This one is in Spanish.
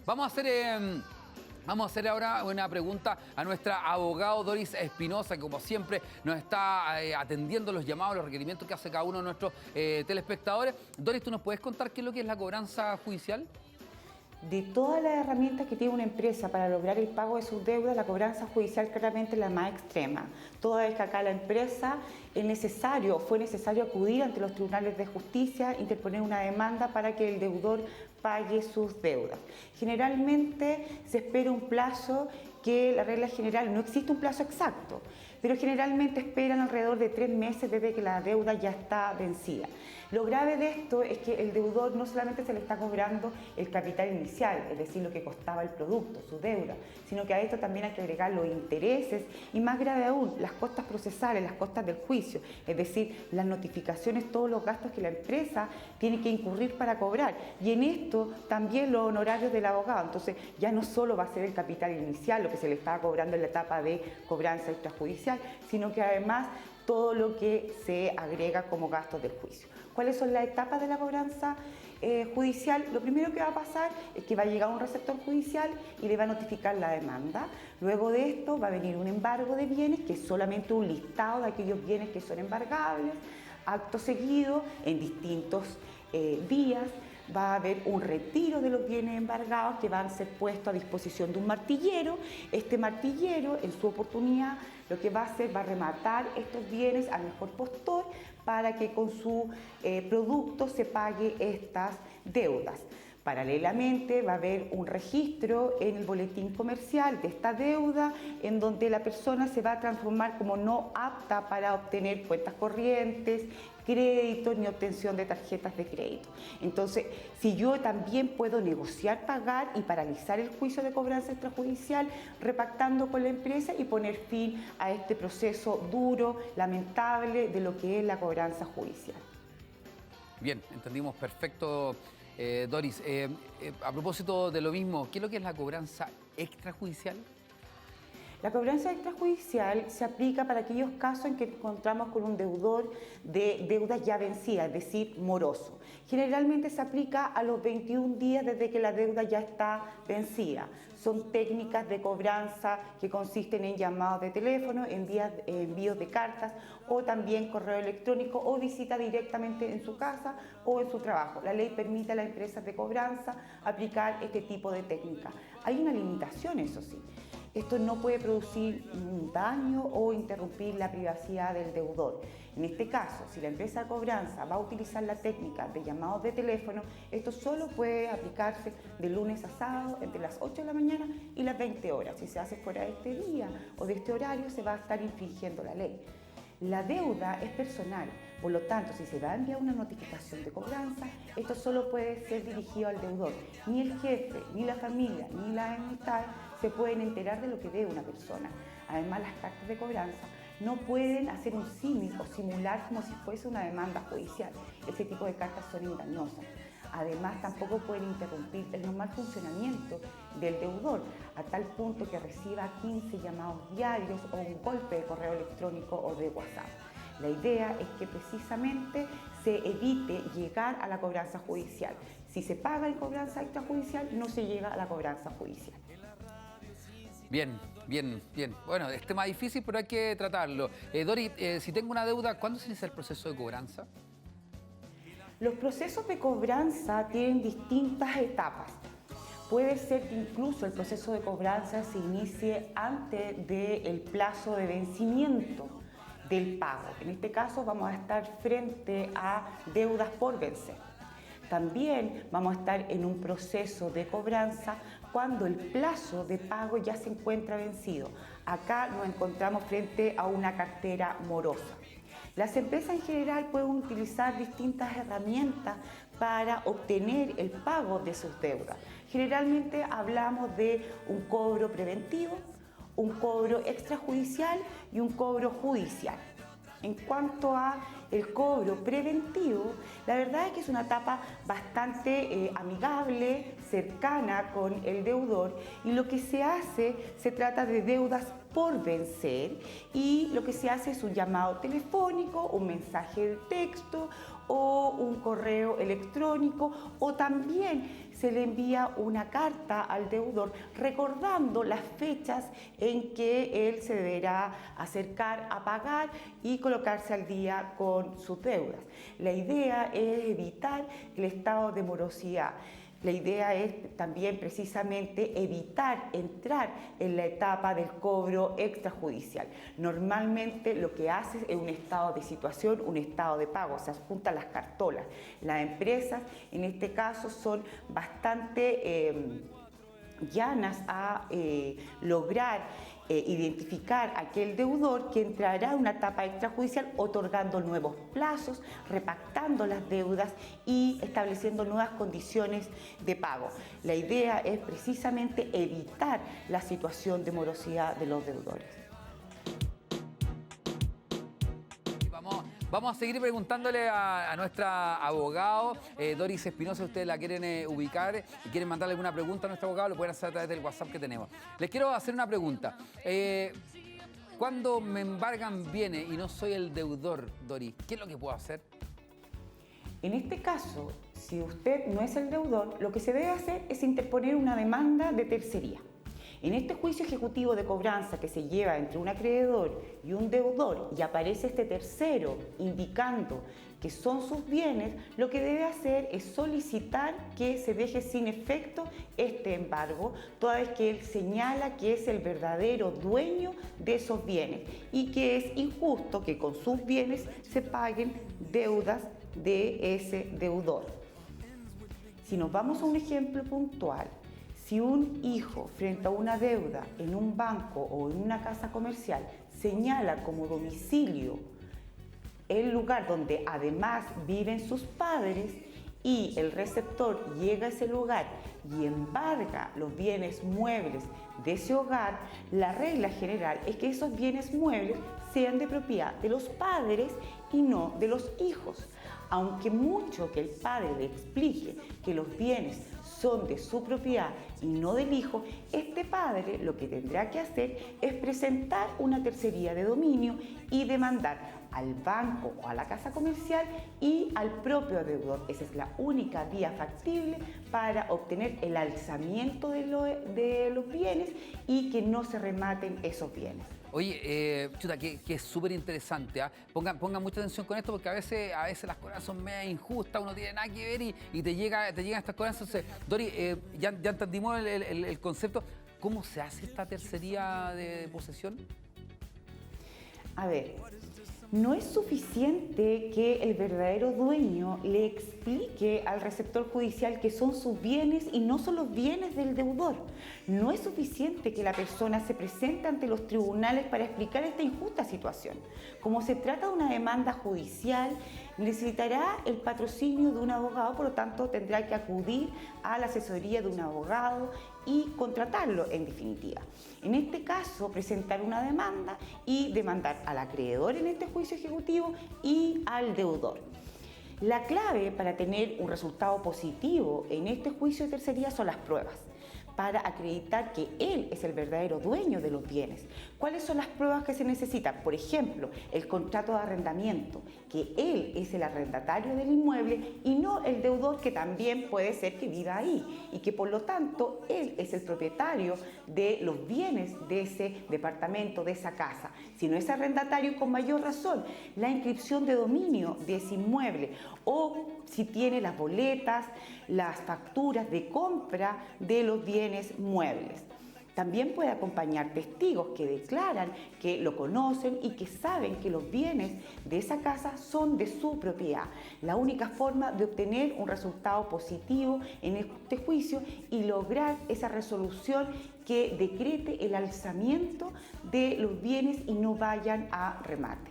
Vamos a hacer ahora una pregunta a nuestra abogada Doris Espinosa, que como siempre nos está atendiendo los llamados, los requerimientos que hace cada uno de nuestros telespectadores. Doris, ¿tú nos puedes contar qué es lo que es la cobranza judicial? De todas las herramientas que tiene una empresa para lograr el pago de sus deudas, la cobranza judicial claramente es la más extrema. Toda vez que acá la empresa fue necesario acudir ante los tribunales de justicia, interponer una demanda para que el deudor pague sus deudas. Generalmente se espera un plazo que la regla general, no existe un plazo exacto, pero generalmente esperan alrededor de 3 meses desde que la deuda ya está vencida. Lo grave de esto es que el deudor no solamente se le está cobrando el capital inicial, es decir, lo que costaba el producto, su deuda, sino que a esto también hay que agregar los intereses y, más grave aún, las costas procesales, las costas del juicio, es decir, las notificaciones, todos los gastos que la empresa tiene que incurrir para cobrar. Y en esto también los honorarios del abogado. Entonces ya no solo va a ser el capital inicial, lo que se le estaba cobrando en la etapa de cobranza extrajudicial, sino que además todo lo que se agrega como gastos del juicio. ¿Cuáles son las etapas de la cobranza judicial? Lo primero que va a pasar es que va a llegar un receptor judicial y le va a notificar la demanda. Luego de esto va a venir un embargo de bienes, que es solamente un listado de aquellos bienes que son embargables. Acto seguido, en distintos días, va a haber un retiro de los bienes embargados que van a ser puestos a disposición de un martillero. Este martillero, en su oportunidad, lo que va a hacer va a rematar estos bienes al mejor postor para que con su producto se pague estas deudas. Paralelamente va a haber un registro en el boletín comercial de esta deuda, en donde la persona se va a transformar como no apta para obtener cuentas corrientes, créditos ni obtención de tarjetas de crédito. Entonces, si yo también puedo negociar, pagar y paralizar el juicio de cobranza extrajudicial, repactando con la empresa y poner fin a este proceso duro, lamentable de lo que es la cobranza judicial. Bien, entendimos perfecto. Doris, a propósito de lo mismo, ¿qué es lo que es la cobranza extrajudicial? La cobranza extrajudicial se aplica para aquellos casos en que encontramos con un deudor de deudas ya vencidas, es decir, moroso. Generalmente se aplica a los 21 días desde que la deuda ya está vencida. Son técnicas de cobranza que consisten en llamados de teléfono, envíos de cartas o también correo electrónico o visita directamente en su casa o en su trabajo. La ley permite a las empresas de cobranza aplicar este tipo de técnica. Hay una limitación, eso sí. Esto no puede producir un daño o interrumpir la privacidad del deudor. En este caso, si la empresa de cobranza va a utilizar la técnica de llamados de teléfono, esto solo puede aplicarse de lunes a sábado entre las 8 de la mañana y las 20 horas. Si se hace fuera de este día o de este horario, se va a estar infringiendo la ley. La deuda es personal, por lo tanto, si se va a enviar una notificación de cobranza, esto solo puede ser dirigido al deudor. Ni el jefe, ni la familia, ni la amistad se pueden enterar de lo que debe una persona. Además, las cartas de cobranza no pueden hacer un símil o simular como si fuese una demanda judicial. Ese tipo de cartas son engañosas. Además, tampoco pueden interrumpir el normal funcionamiento del deudor, a tal punto que reciba 15 llamados diarios o un golpe de correo electrónico o de WhatsApp. La idea es que precisamente se evite llegar a la cobranza judicial. Si se paga en cobranza extrajudicial, no se llega a la cobranza judicial. Bien. Bueno, es tema difícil, pero hay que tratarlo. Doris, si tengo una deuda, ¿cuándo se inicia el proceso de cobranza? Los procesos de cobranza tienen distintas etapas. Puede ser que incluso el proceso de cobranza se inicie antes del plazo de vencimiento del pago. En este caso vamos a estar frente a deudas por vencer. También vamos a estar en un proceso de cobranza cuando el plazo de pago ya se encuentra vencido. Acá nos encontramos frente a una cartera morosa. Las empresas en general pueden utilizar distintas herramientas para obtener el pago de sus deudas. Generalmente hablamos de un cobro preventivo, un cobro extrajudicial y un cobro judicial. En cuanto a el cobro preventivo, la verdad es que es una etapa bastante amigable, cercana con el deudor, y lo que se trata de deudas por vencer, y lo que se hace es un llamado telefónico, un mensaje de texto o un correo electrónico, o también se le envía una carta al deudor recordando las fechas en que él se deberá acercar a pagar y colocarse al día con sus deudas. La idea es evitar el estado de morosidad. La idea es también precisamente evitar entrar en la etapa del cobro extrajudicial. Normalmente lo que hace es un estado de situación, un estado de pago, se adjuntan las cartolas. Las empresas en este caso son bastante llanas a lograr identificar aquel deudor que entrará en una etapa extrajudicial otorgando nuevos plazos, repactando las deudas y estableciendo nuevas condiciones de pago. La idea es precisamente evitar la situación de morosidad de los deudores. Vamos a seguir preguntándole a nuestra abogado, Doris Espinosa. Ustedes la quieren ubicar y quieren mandarle alguna pregunta a nuestro abogado, lo pueden hacer a través del WhatsApp que tenemos. Les quiero hacer una pregunta. Cuando me embargan bienes y no soy el deudor, Doris, ¿qué es lo que puedo hacer? En este caso, si usted no es el deudor, lo que se debe hacer es interponer una demanda de tercería. En este juicio ejecutivo de cobranza que se lleva entre un acreedor y un deudor y aparece este tercero indicando que son sus bienes, lo que debe hacer es solicitar que se deje sin efecto este embargo, toda vez que él señala que es el verdadero dueño de esos bienes y que es injusto que con sus bienes se paguen deudas de ese deudor. Si nos vamos a un ejemplo puntual, si un hijo frente a una deuda en un banco o en una casa comercial señala como domicilio el lugar donde además viven sus padres y el receptor llega a ese lugar y embarga los bienes muebles de ese hogar, la regla general es que esos bienes muebles sean de propiedad de los padres y no de los hijos. Aunque mucho que el padre le explique que los bienes son de su propiedad y no del hijo, este padre lo que tendrá que hacer es presentar una tercería de dominio y demandar al banco o a la casa comercial y al propio deudor. Esa es la única vía factible para obtener el alzamiento de los bienes y que no se rematen esos bienes. Oye, chuta, que es súper interesante, ¿eh? Pongan mucha atención con esto porque a veces las cosas son medio injustas, uno tiene nada que ver y te llegan estas cosas. Entonces, Dori, ya entendimos el concepto. ¿Cómo se hace esta tercería de posesión? A ver, no es suficiente que el verdadero dueño le explique al receptor judicial que son sus bienes y no son los bienes del deudor. No es suficiente que la persona se presente ante los tribunales para explicar esta injusta situación. Como se trata de una demanda judicial, necesitará el patrocinio de un abogado, por lo tanto tendrá que acudir a la asesoría de un abogado y contratarlo en definitiva. En este caso, presentar una demanda y demandar al acreedor en este juicio ejecutivo y al deudor. La clave para tener un resultado positivo en este juicio de tercería son las pruebas, para acreditar que él es el verdadero dueño de los bienes. ¿Cuáles son las pruebas que se necesitan? Por ejemplo, el contrato de arrendamiento, que él es el arrendatario del inmueble y no el deudor, que también puede ser que viva ahí y que por lo tanto él es el propietario de los bienes de ese departamento, de esa casa. Si no es arrendatario, con mayor razón, la inscripción de dominio de ese inmueble o si tiene las boletas, las facturas de compra de los bienes muebles. También puede acompañar testigos que declaran que lo conocen y que saben que los bienes de esa casa son de su propiedad. La única forma de obtener un resultado positivo en este juicio y lograr esa resolución que decrete el alzamiento de los bienes y no vayan a remate.